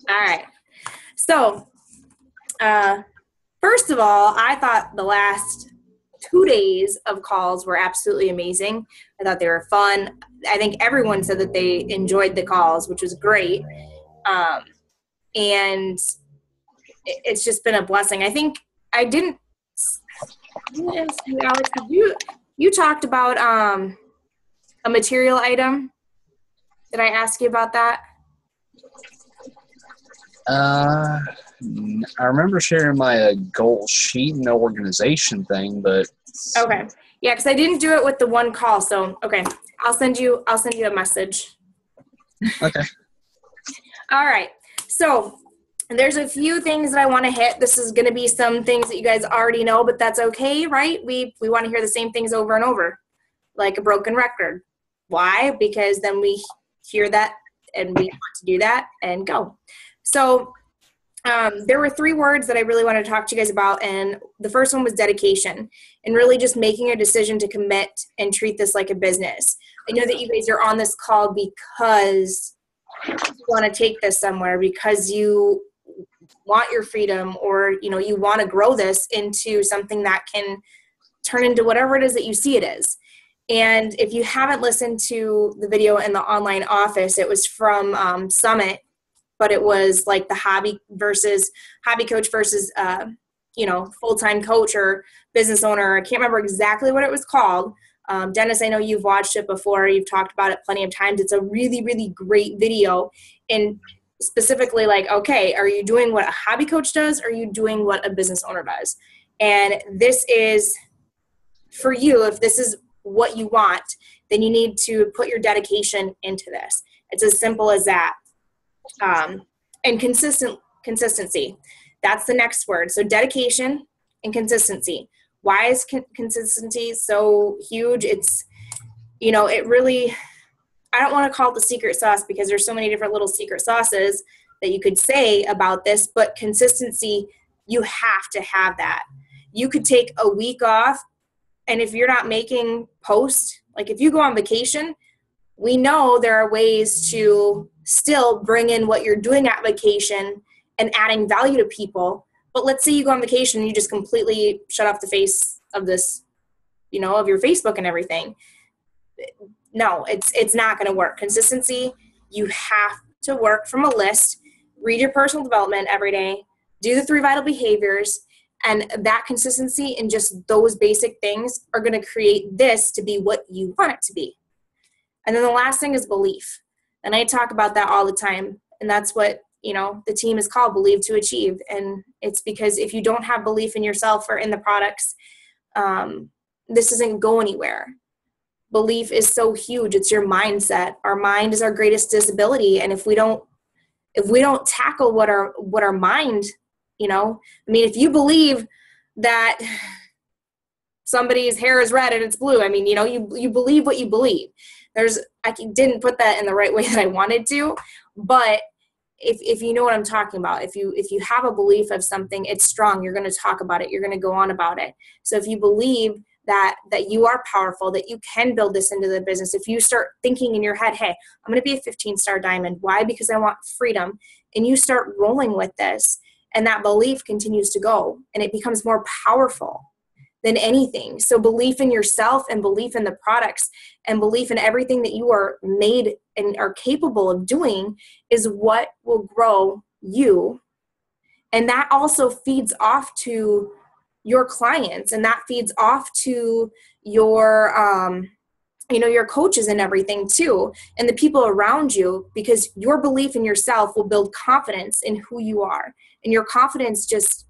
All right. So, first of all, I thought the last 2 days of calls were absolutely amazing. I thought they were fun. I think everyone said that they enjoyed the calls, which was great. Um, and it's just been a blessing. I think I didn't ask you, Alex, you talked about a material item. Did I ask you about that? I remember sharing my goal sheet and organization thing, but Okay. Yeah, because I didn't do it with the one call. So okay. I'll send you a message. okay. All right. So there's a few things that I want to hit. This is going to be some things that you guys already know, but that's okay, right? We want to hear the same things over and over, like a broken record. Why? Because then we hear that and we want to do that and go. So there were 3 words that I really wanted to talk to you guys about, and the first one was dedication, and really just making a decision to commit and treat this like a business. I know that you guys are on this call because you want to take this somewhere, because you want your freedom, or you want to grow this into something that can turn into whatever it is that you see it is. And if you haven't listened to the video in the online office, it was from Summit, but it was like the hobby coach versus full-time coach or business owner. I can't remember exactly what it was called. Dennis, I know you've watched it before. You've talked about it plenty of times. It's a really, really great video. And specifically, like, okay, are you doing what a hobby coach does? Or are you doing what a business owner does? And this is for you. If this is what you want, then you need to put your dedication into this. It's as simple as that. And consistency. That's the next word. So dedication and consistency. Why is consistency so huge? It's, it really, I don't want to call it the secret sauce, because there's so many different little secret sauces that you could say about this, but consistency, you have to have that. You could take a week off, and if you're not making posts, like if you go on vacation, we know there are ways to still bring in what you're doing at vacation and adding value to people. But let's say you go on vacation and you just completely shut off the face of this, of your Facebook and everything. No, it's not going to work. Consistency, you have to work from a list, read your personal development every day, do the 3 vital behaviors, and that consistency and just those basic things are going to create this to be what you want it to be. And then the last thing is belief. And I talk about that all the time. And that's what, the team is called Believe to Achieve. And it's because if you don't have belief in yourself or in the products, this doesn't go anywhere. Belief is so huge. It's your mindset. Our mind is our greatest disability. And if we don't tackle what our mind, if you believe that somebody's hair is red and it's blue, you believe what you believe. I didn't put that in the right way that I wanted to, but if you know what I'm talking about, if you have a belief of something, it's strong. You're going to talk about it. You're going to go on about it. So if you believe that you are powerful, that you can build this into the business, if you start thinking in your head, hey, I'm going to be a 15-star diamond. Why? Because I want freedom. And you start rolling with this, and that belief continues to go, and it becomes more powerful than anything. So belief in yourself and belief in the products and belief in everything that you are made and are capable of doing is what will grow you. And that also feeds off to your clients, and that feeds off to your, your coaches and everything too, and the people around you, because your belief in yourself will build confidence in who you are. And your confidence just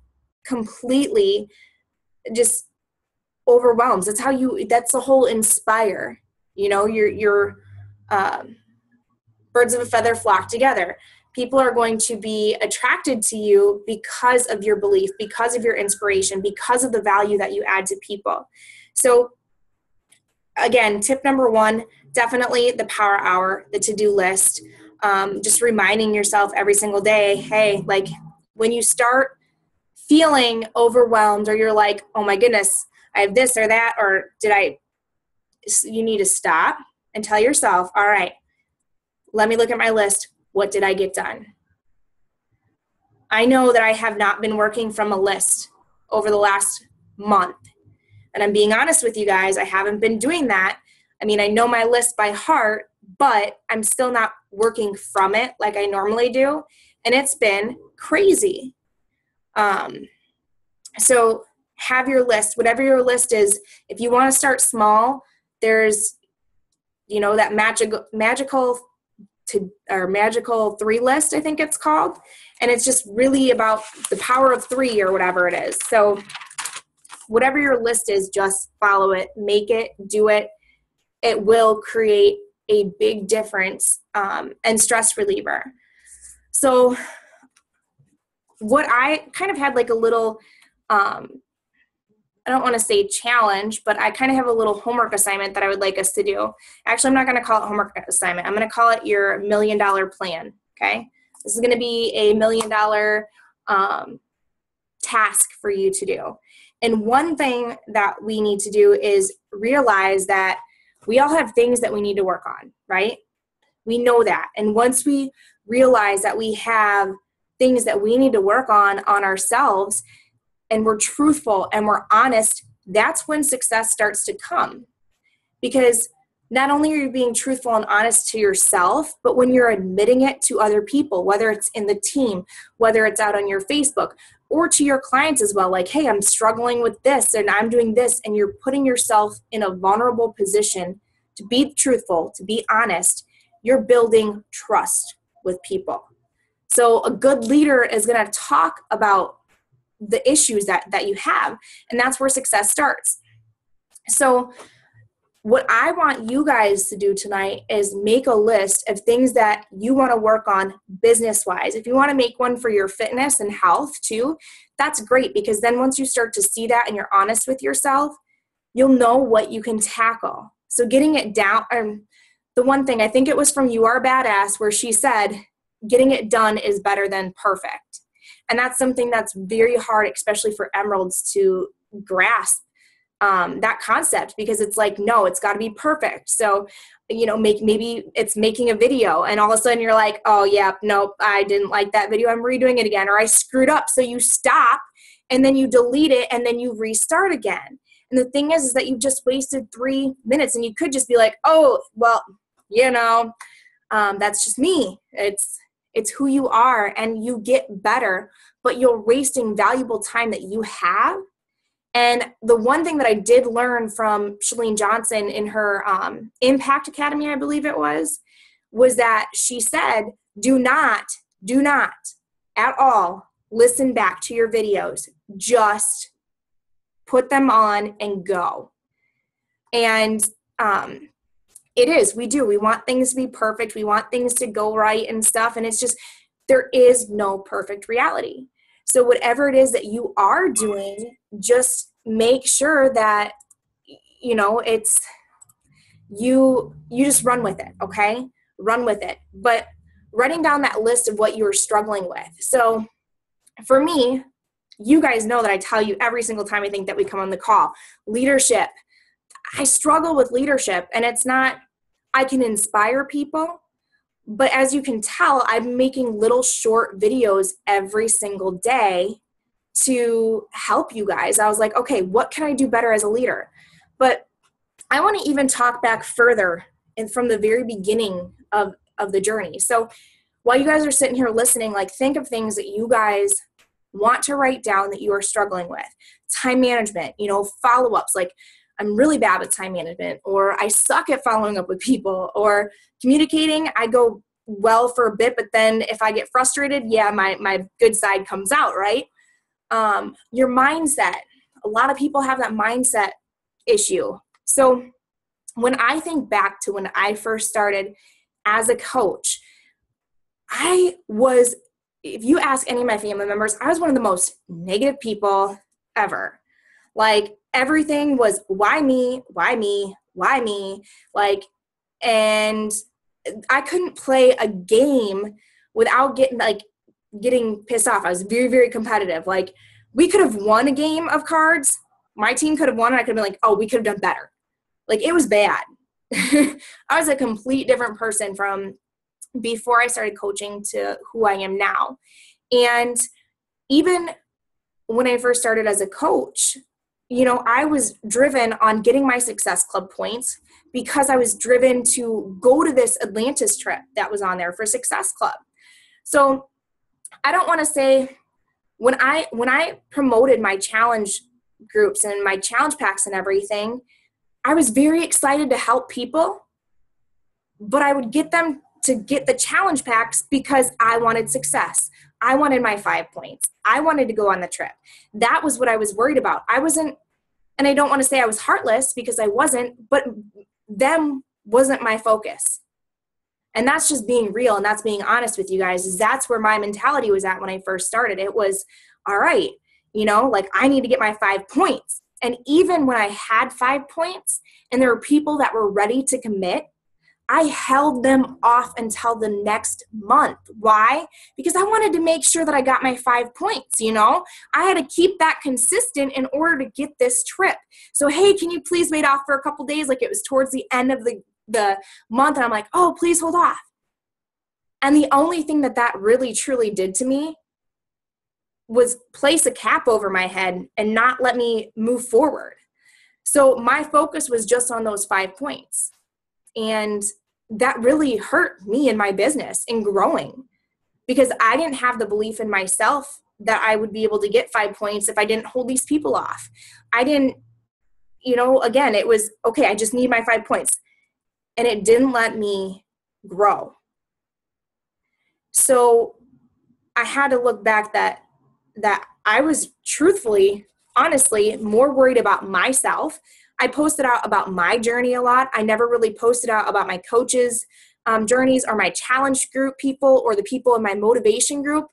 completely just overwhelms. That's the whole inspire, your birds of a feather flock together. People are going to be attracted to you because of your belief, because of your inspiration, because of the value that you add to people. So again, tip number 1, definitely the power hour, the to-do list, just reminding yourself every single day, hey, like when you start feeling overwhelmed, or you're like, oh my goodness, I have this or that, or you need to stop and tell yourself, all right, let me look at my list. What did I get done? I know that I have not been working from a list over the last month. And I'm being honest with you guys, I haven't been doing that. I mean, I know my list by heart, but I'm still not working from it like I normally do. And it's been crazy. So have your list, whatever your list is. If you want to start small, there's, that magical 3 list, I think it's called. And it's just really about the power of 3 or whatever it is. So whatever your list is, just follow it, make it, do it. It will create a big difference and stress reliever. So what I kind of had like a little, I don't want to say challenge, but I kind of have a little homework assignment that I would like us to do. Actually, I'm not going to call it homework assignment. I'm going to call it your $1 million plan. Okay. This is going to be a $1 million task for you to do. And one thing that we need to do is realize that we all have things that we need to work on, right? We know that. And once we realize that we have things that we need to work on ourselves, and we're truthful and we're honest, that's when success starts to come. Because not only are you being truthful and honest to yourself, but when you're admitting it to other people, whether it's in the team, whether it's out on your Facebook, or to your clients as well, like, hey, I'm struggling with this and I'm doing this, and you're putting yourself in a vulnerable position to be truthful, to be honest, you're building trust with people. So a good leader is going to talk about the issues that you have, and that's where success starts. So what I want you guys to do tonight is make a list of things that you want to work on business-wise. If you want to make one for your fitness and health too, that's great, because then once you start to see that and you're honest with yourself, you'll know what you can tackle. So getting it down, the one thing, I think it was from You Are Badass, where she said, getting it done is better than perfect. And that's something that's very hard, especially for emeralds, to grasp that concept, because it's like, no, it's got to be perfect. So, maybe it's making a video and all of a sudden you're like, oh yeah, nope, I didn't like that video, I'm redoing it again, or I screwed up. So you stop and then you delete it and then you restart again. And the thing is that you just wasted 3 minutes, and you could just be like, oh, well, that's just me. It's who you are, and you get better, but you're wasting valuable time that you have. And the one thing that I did learn from Chalene Johnson in her Impact Academy, I believe it was that she said, do not at all listen back to your videos. Just put them on and go. And it is, we want things to be perfect. We want things to go right and stuff. And it's just, there is no perfect reality. So whatever it is that you are doing, just make sure that, it's, you just run with it, okay? Run with it. But writing down that list of what you are struggling with. So for me, you guys know that I tell you every single time I think that we come on the call, leadership. I struggle with leadership, and it's not, I can inspire people, but as you can tell, I'm making little short videos every single day to help you guys. I was like, okay, what can I do better as a leader? But I want to even talk back further and from the very beginning of the journey. So while you guys are sitting here listening, like, think of things that you guys want to write down that you are struggling with. Time management, follow-ups, like, I'm really bad with time management, or I suck at following up with people, or communicating, I go well for a bit, but then if I get frustrated, my good side comes out, right? Your mindset. A lot of people have that mindset issue. So when I think back to when I first started as a coach, if you ask any of my family members, I was one of the most negative people ever. Like, everything was, why me? Why me? Why me? Like, and I couldn't play a game without getting pissed off. I was very, very competitive. Like, we could have won a game of cards. My team could have won, and I could have been like, oh, we could have done better. Like, it was bad. I was a complete different person from before I started coaching to who I am now. And even when I first started as a coach, you know, I was driven on getting my Success Club points because I was driven to go to this Atlantis trip that was on there for Success Club. So I don't want to say when I promoted my challenge groups and my challenge packs and everything, I was very excited to help people, but I would get them to get the challenge packs because I wanted success. I wanted my 5 points. I wanted to go on the trip. That was what I was worried about. I wasn't, and I don't want to say I was heartless because I wasn't, but them wasn't my focus. And that's just being real, and that's being honest with you guys, is that's where my mentality was at when I first started. It was, all right, you know, like I need to get my 5 points. And even when I had 5 points and there were people that were ready to commit, I held them off until the next month. Why? Because I wanted to make sure that I got my 5 points, you know? I had to keep that consistent in order to get this trip. So, hey, can you please wait off for a couple days? Like it was towards the end of the month, and I'm like, oh, please hold off. And the only thing that really, truly did to me was place a cap over my head and not let me move forward. So my focus was just on those 5 points. And that really hurt me in my business in growing because I didn't have the belief in myself that I would be able to get 5 points if I didn't hold these people off. I didn't, you know, again, it was, okay, I just need my 5 points. And it didn't let me grow. So I had to look back that I was truthfully, honestly, more worried about myself. I posted out about my journey a lot. I never really posted out about my coaches' journeys or my challenge group people or the people in my motivation group.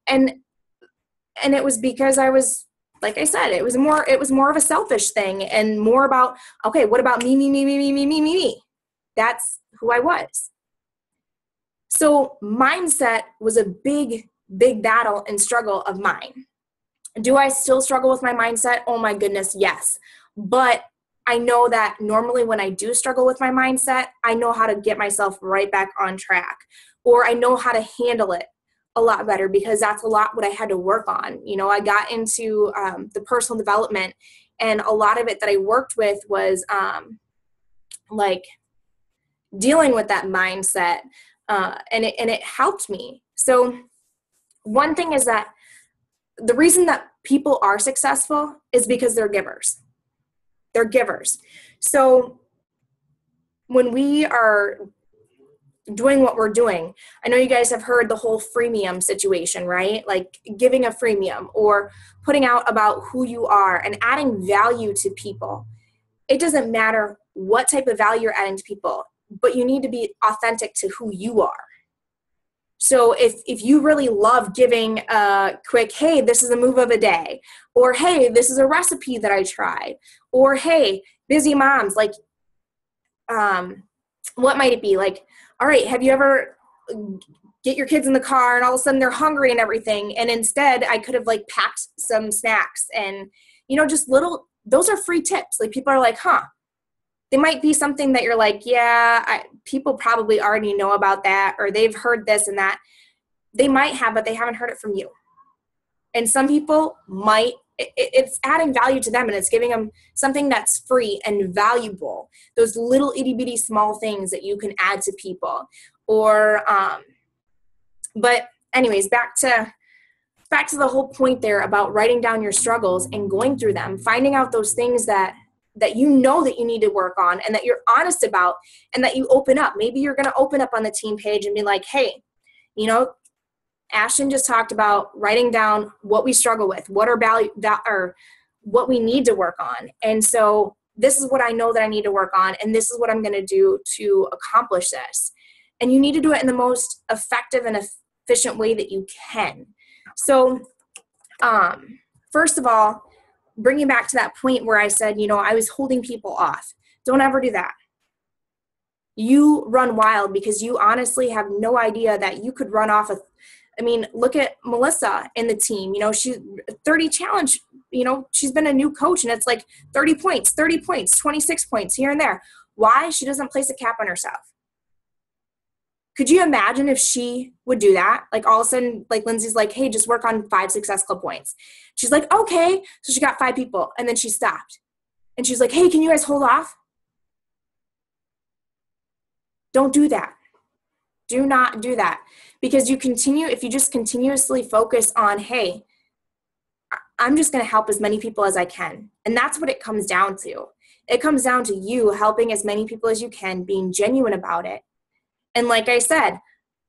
And it was because I was, like I said, it was more of a selfish thing and more about, okay, what about me? That's who I was. So mindset was a big, big battle and struggle of mine. Do I still struggle with my mindset? Oh my goodness, yes. But I know that normally when I do struggle with my mindset, I know how to get myself right back on track, or I know how to handle it a lot better because that's a lot what I had to work on. You know, I got into the personal development, and a lot of it that I worked with was like dealing with that mindset, and it helped me. So one thing is that the reason that people are successful is because they're givers. They're givers. So when we are doing what we're doing, I know you guys have heard the whole freemium situation, right? Like giving a freemium or putting out about who you are and adding value to people. It doesn't matter what type of value you're adding to people, but you need to be authentic to who you are. So if you really love giving a quick, hey, this is a move of a day, or hey, this is a recipe that I tried, or hey, busy moms, like, what might it be? Like, all right, have you ever get your kids in the car and all of a sudden they're hungry and everything, and instead I could have like packed some snacks and, you know, just little, those are free tips. Like people are like, huh. They might be something that you're like, yeah, people probably already know about that, or they've heard this and that. They might have, but they haven't heard it from you. And some people might, it's adding value to them, and it's giving them something that's free and valuable. Those little itty bitty small things that you can add to people. Or, but anyways, back to the whole point there about writing down your struggles and going through them, finding out those things that you know that you need to work on and that you're honest about, and that you open up. Maybe you're going to open up on the team page and be like, hey, you know, Ashton just talked about writing down what we struggle with, what our value that or what we need to work on. And so this is what I know that I need to work on, and this is what I'm going to do to accomplish this. And you need to do it in the most effective and efficient way that you can. So first of all, bringing back to that point where I said, you know, I was holding people off. Don't ever do that. You run wild because you honestly have no idea that you could run off I mean, look at Melissa and the team. You know, she's 30 challenge, you know, she's been a new coach, and it's like 30 points, 26 points here and there. Why? She doesn't place a cap on herself. Could you imagine if she would do that? Like all of a sudden, like Lindsay's like, hey, just work on 5 Success Club points. She's like, okay. So she got 5 people and then she stopped. And she's like, hey, can you guys hold off? Don't do that. Do not do that. Because if you just continuously focus on, hey, I'm just going to help as many people as I can. And that's what it comes down to. It comes down to you helping as many people as you can, being genuine about it. And like I said,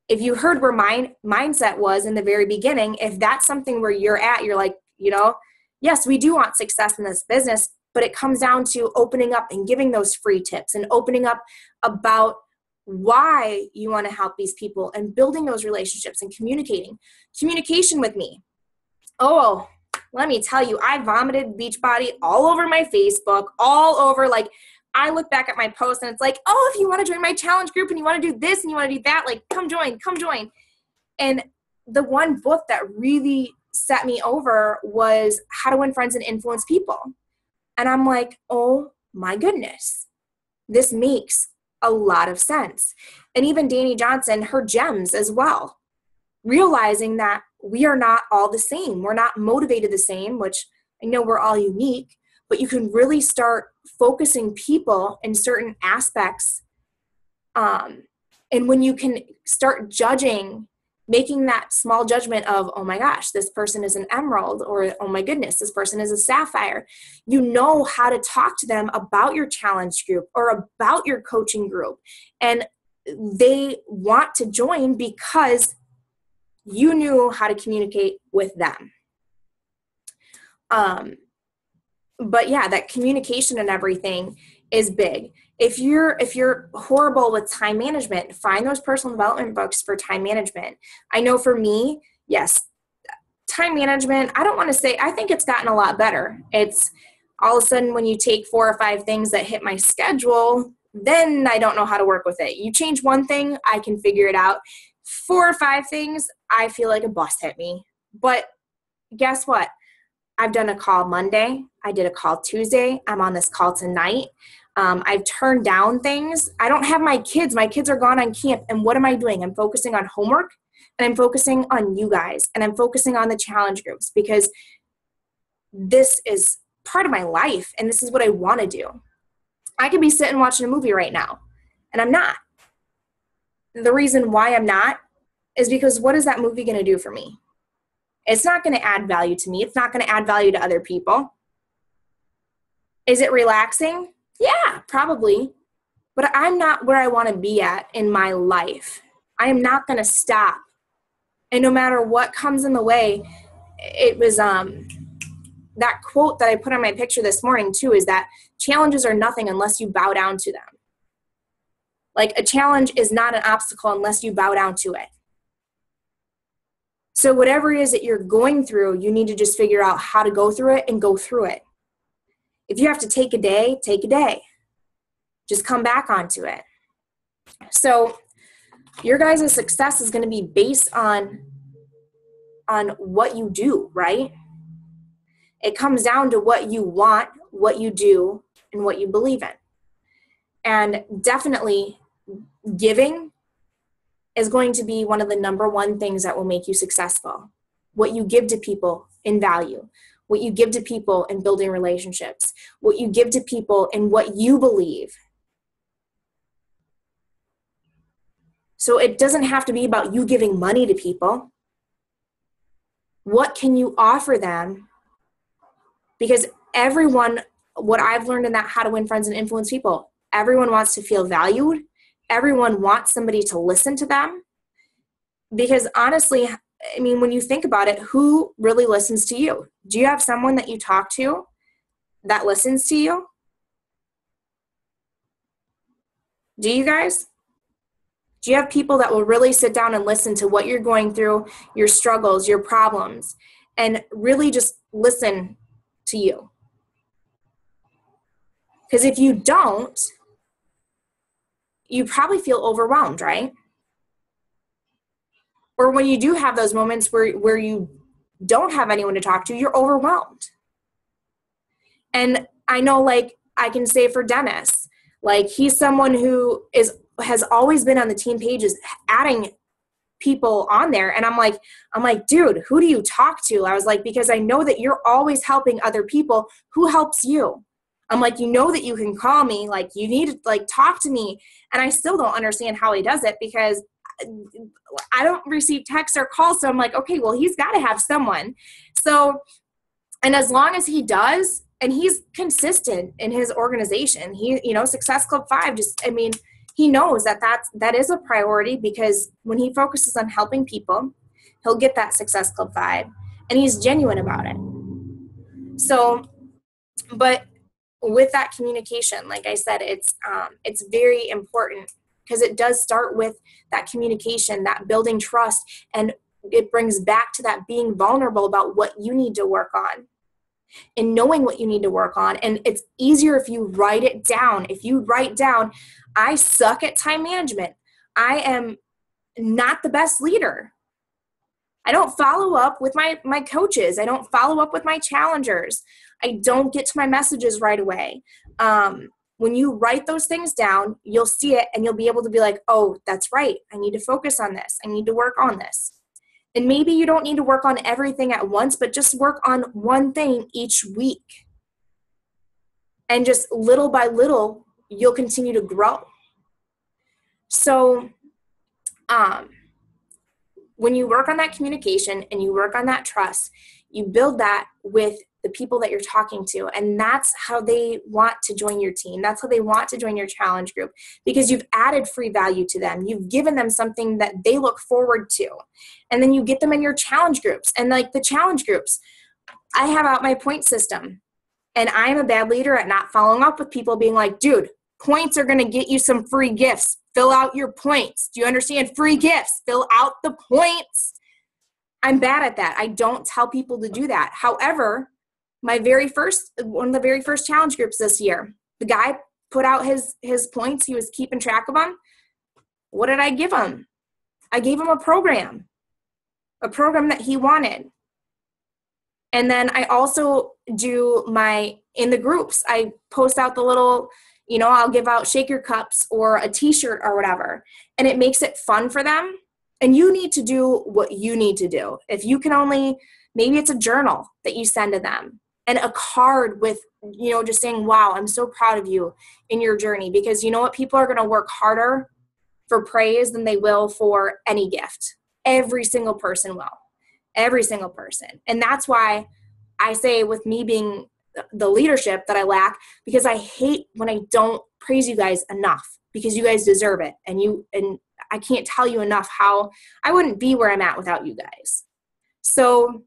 if you heard where my mindset was in the very beginning, if that's something where you're at, you're like, yes, we do want success in this business, but it comes down to opening up and giving those free tips and opening up about why you want to help these people and building those relationships and communication with me. Oh, let me tell you, I vomited Beachbody all over my Facebook, all over. Like, I look back at my post and it's like, oh, if you want to join my challenge group and you want to do this and you want to do that, like, come join. And the one book that really set me over was How to Win Friends and Influence People. And I'm like, oh my goodness, this makes a lot of sense. And even Dani Johnson, her gems as well, realizing that we are not all the same. We're not motivated the same, which I know we're all unique, but you can really start focusing people in certain aspects. And when you can start judging, making that small judgment of, oh my gosh, this person is an emerald, or oh my goodness, this person is a sapphire, you know how to talk to them about your challenge group or about your coaching group. And they want to join because you knew how to communicate with them. But yeah, that communication and everything is big. If you're horrible with time management, find those personal development books for time management. I know for me, yes, time management, I think it's gotten a lot better. It's all of a sudden when you take 4 or 5 things that hit my schedule, then I don't know how to work with it. You change one thing, I can figure it out. 4 or 5 things, I feel like a bus hit me. But guess what? I've done a call Monday. I did a call Tuesday. I'm on this call tonight. I've turned down things. I don't have my kids. My kids are gone on camp. And what am I doing? I'm focusing on homework, and I'm focusing on you guys, and I'm focusing on the challenge groups, because this is part of my life and this is what I want to do. I could be sitting watching a movie right now, and I'm not. The reason why I'm not is because what is that movie going to do for me? It's not going to add value to me. It's not going to add value to other people. Is it relaxing? Yeah, probably. But I'm not where I want to be at in my life. I am not going to stop. And no matter what comes in the way, it was that quote that I put on my picture this morning too, is that challenges are nothing unless you bow down to them. Like, a challenge is not an obstacle unless you bow down to it. So whatever it is that you're going through, you need to just figure out how to go through it and go through it. If you have to take a day, take a day. Just come back onto it. So your guys' success is going to be based on what you do, right? It comes down to what you want, what you do, and what you believe in. And definitely giving is going to be one of the number one things that will make you successful. What you give to people in value, what you give to people in building relationships, what you give to people in what you believe. So it doesn't have to be about you giving money to people. What can you offer them? Because everyone, what I've learned in that How to Win Friends and Influence People, everyone wants to feel valued. Everyone wants somebody to listen to them. Because honestly, I mean, when you think about it, who really listens to you? Do you have someone that you talk to that listens to you? Do you guys? Do you have people that will really sit down and listen to what you're going through, your struggles, your problems, and really just listen to you? Because if you don't, you probably feel overwhelmed, right? Or when you do have those moments where you don't have anyone to talk to, you're overwhelmed. And I know, like, I can say for Dennis, like, he's someone who is has always been on the team pages, adding people on there. And I'm like, dude, who do you talk to? I was like, because I know that you're always helping other people. Who helps you? I'm like, you know that you can call me, like you need to like talk to me. And I still don't understand how he does it because I don't receive texts or calls. So I'm like, okay, well, he's got to have someone. So, and as long as he does, and he's consistent in his organization, he, Success Club 5, he knows that is a priority, because when he focuses on helping people, he'll get that Success Club 5, and he's genuine about it. So, but with that communication, like I said, it's very important, because it does start with that communication, that building trust, and it brings back to that being vulnerable about what you need to work on and knowing what you need to work on. And it's easier if you write it down. If you write down, I suck at time management. I am not the best leader. I don't follow up with my coaches. I don't follow up with my challengers. I don't get to my messages right away. When you write those things down, you'll see it and you'll be able to be like, oh, that's right. I need to focus on this. I need to work on this. And maybe you don't need to work on everything at once, but just work on one thing each week. And just little by little, you'll continue to grow. So when you work on that communication and you work on that trust, you build that with the people that you're talking to. And that's how they want to join your team. That's how they want to join your challenge group, because you've added free value to them. You've given them something that they look forward to. And then you get them in your challenge groups. And like the challenge groups, I have out my point system. And I am a bad leader at not following up with people, being like, dude, points are going to get you some free gifts. Fill out your points. Do you understand? Free gifts. Fill out the points. I'm bad at that. I don't tell people to do that. However, one of the very first challenge groups this year, the guy put out his points. He was keeping track of them. What did I give him? I gave him a program that he wanted. And then I also do in the groups, I post out the little, I'll give out shaker cups or a t-shirt or whatever. And it makes it fun for them. And you need to do what you need to do. If you can maybe it's a journal that you send to them and a card with, just saying, wow, I'm so proud of you in your journey. Because you know what? People are going to work harder for praise than they will for any gift. Every single person will. Every single person. And that's why I say, with me being the leadership that I lack, because I hate when I don't praise you guys enough, because you guys deserve it. And I can't tell you enough how I wouldn't be where I'm at without you guys. So,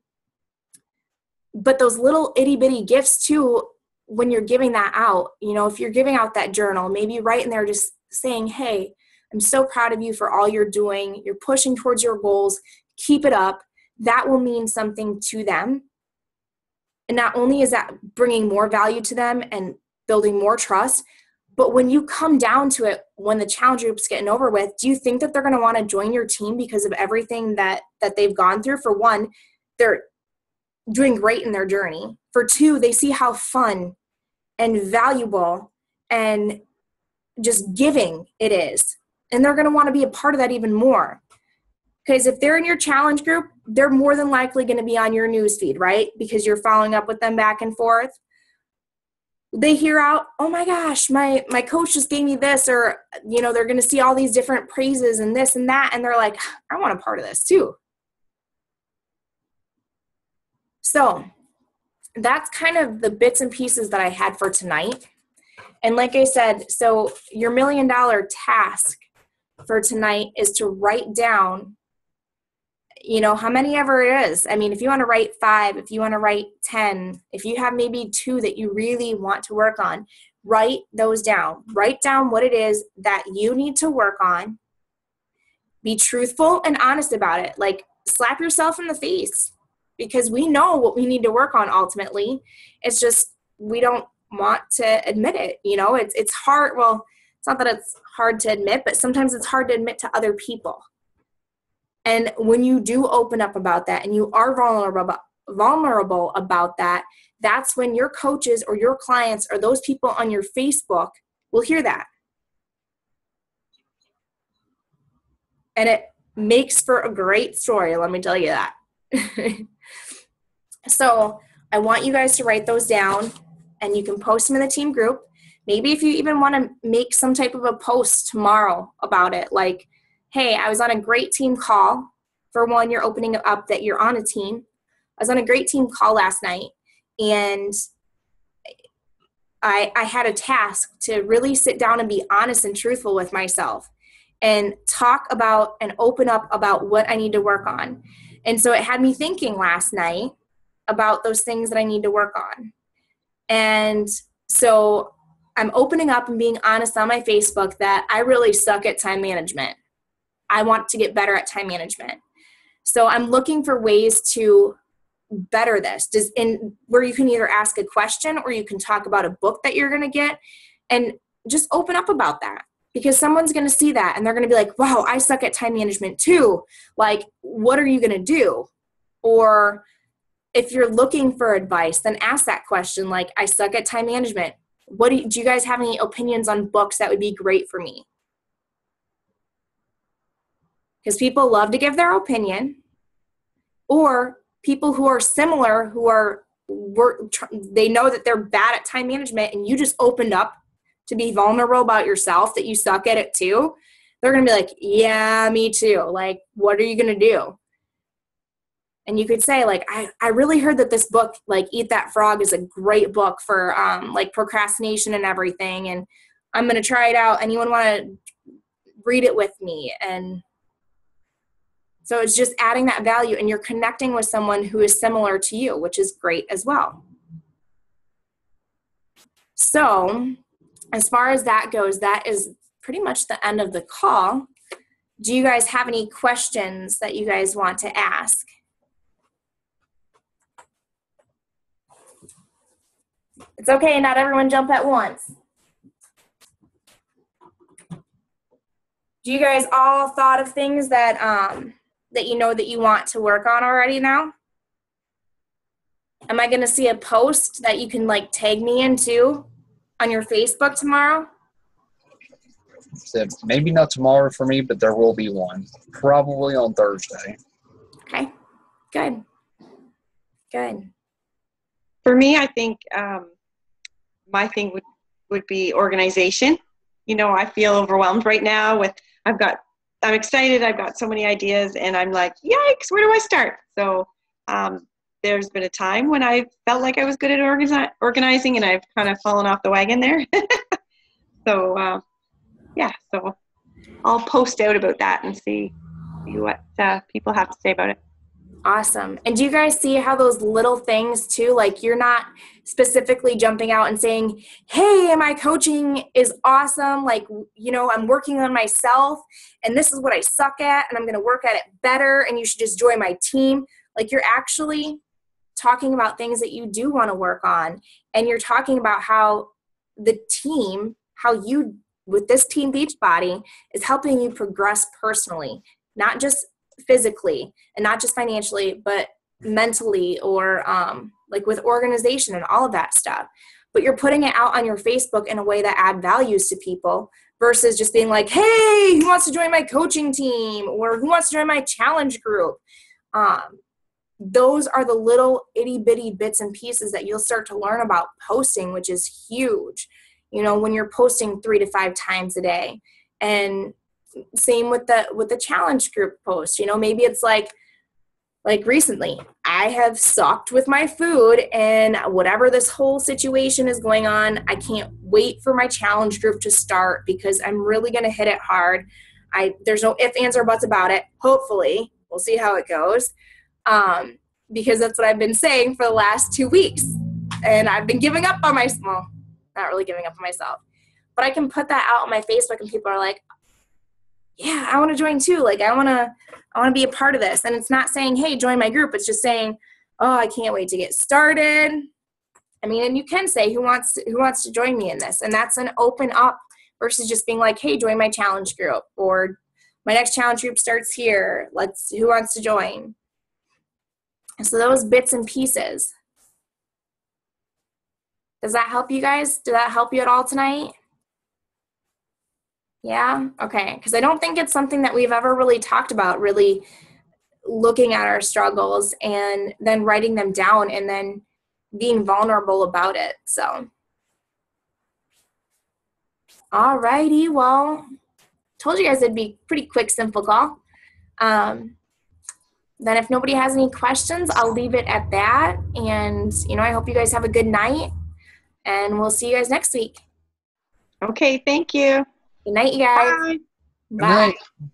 but those little itty bitty gifts too, when you're giving that out, if you're giving out that journal, maybe right in there just saying, hey, I'm so proud of you for all you're doing. You're pushing towards your goals. Keep it up. That will mean something to them. And not only is that bringing more value to them and building more trust, but when you come down to it, when the challenge group's getting over with, do you think that they're going to want to join your team because of everything that they've gone through? For one, they're doing great in their journey. For two, they see how fun and valuable and just giving it is. And they're going to want to be a part of that even more. Because if they're in your challenge group, they're more than likely going to be on your newsfeed, right? Because you're following up with them back and forth. They hear out, oh my gosh, my coach just gave me this, or, they're going to see all these different praises and this and that. And they're like, I want a part of this too. So that's kind of the bits and pieces that I had for tonight. And like I said, so your $1 million task for tonight is to write down, how many ever it is. I mean, if you want to write 5, if you want to write 10, if you have maybe 2 that you really want to work on, write those down. Write down what it is that you need to work on. Be truthful and honest about it. Like, slap yourself in the face, because we know what we need to work on ultimately. It's just we don't want to admit it. It's hard. Well, it's not that it's hard to admit, but sometimes it's hard to admit to other people. And when you do open up about that and you are vulnerable about that, that's when your coaches or your clients or those people on your Facebook will hear that. And it makes for a great story, let me tell you that. So I want you guys to write those down, and you can post them in the team group. Maybe if you even want to make some type of a post tomorrow about it, like, hey, I was on a great team call. For one, you're opening up that you're on a team. I was on a great team call last night, and I had a task to really sit down and be honest and truthful with myself and talk about and open up about what I need to work on. And so it had me thinking last night about those things that I need to work on. And so I'm opening up and being honest on my Facebook that I really suck at time management. I want to get better at time management. So I'm looking for ways to better this, where you can either ask a question or you can talk about a book that you're going to get, and just open up about that, because someone's going to see that and they're going to be like, wow, I suck at time management too. Like, what are you going to do? Or if you're looking for advice, then ask that question. Like, I suck at time management. Do you guys have any opinions on books that would be great for me? Because people love to give their opinion, or people who are similar, they know that they're bad at time management, and you just opened up to be vulnerable about yourself, that you suck at it too. They're going to be like, yeah, me too. Like, what are you going to do? And you could say, like, I really heard that this book, like Eat That Frog, is a great book for like procrastination and everything. And I'm going to try it out. Anyone want to read it with me? And so it's just adding that value, and you're connecting with someone who is similar to you, which is great as well. So as far as that goes, that is pretty much the end of the call. Do you guys have any questions that you guys want to ask? It's okay, not everyone jump at once. Do you guys all thought of things that that you know that you want to work on already now? Am I going to see a post that you can like tag me into on your Facebook tomorrow? So maybe not tomorrow for me, but there will be one. Probably on Thursday. Okay, good. Good. For me, I think my thing would be organization. You know, I feel overwhelmed right now I'm excited. I've got so many ideas, and I'm like, yikes, where do I start? So there's been a time when I felt like I was good at organizing, and I've kind of fallen off the wagon there. So, so I'll post out about that and see what people have to say about it. Awesome. And do you guys see how those little things too, like you're not specifically jumping out and saying, hey, my coaching is awesome. Like, you know, I'm working on myself and this is what I suck at and I'm going to work at it better and you should just join my team. Like, you're actually talking about things that you do want to work on. And you're talking about how the team, how you, with this Team Beachbody, is helping you progress personally, not just physically and not just financially, but mentally, or like with organization and all of that stuff. But you're putting it out on your Facebook in a way that add values to people versus just being like, hey, who wants to join my coaching team? Or who wants to join my challenge group? Those are the little itty bitty bits and pieces that you'll start to learn about posting, which is huge. You know, when you're posting 3 to 5 times a day. And same with the challenge group post. You know, maybe it's like recently I have sucked with my food, and whatever this whole situation is going on, I can't wait for my challenge group to start because I'm really going to hit it hard. There's no ifs, ands, or buts about it. Hopefully, we'll see how it goes. Because that's what I've been saying for the last 2 weeks. And I've been giving up on myself. Well, not really giving up on myself. But I can put that out on my Facebook and people are like, yeah, I want to join too. Like, I want to be a part of this. And it's not saying, hey, join my group. It's just saying, oh, I can't wait to get started. I mean, and you can say, who wants to join me in this? And that's an open up versus just being like, hey, join my challenge group, or my next challenge group starts here. Who wants to join? So those bits and pieces. Does that help you guys? Did that help you at all tonight? Yeah? Okay. Because I don't think it's something that we've ever really talked about, really looking at our struggles and then writing them down and then being vulnerable about it. So, all righty. Well, told you guys it'd be pretty quick, simple call. Um, then if nobody has any questions, I'll leave it at that. And, I hope you guys have a good night, and we'll see you guys next week. Okay, thank you. Good night, you guys. Bye. Good night. Bye.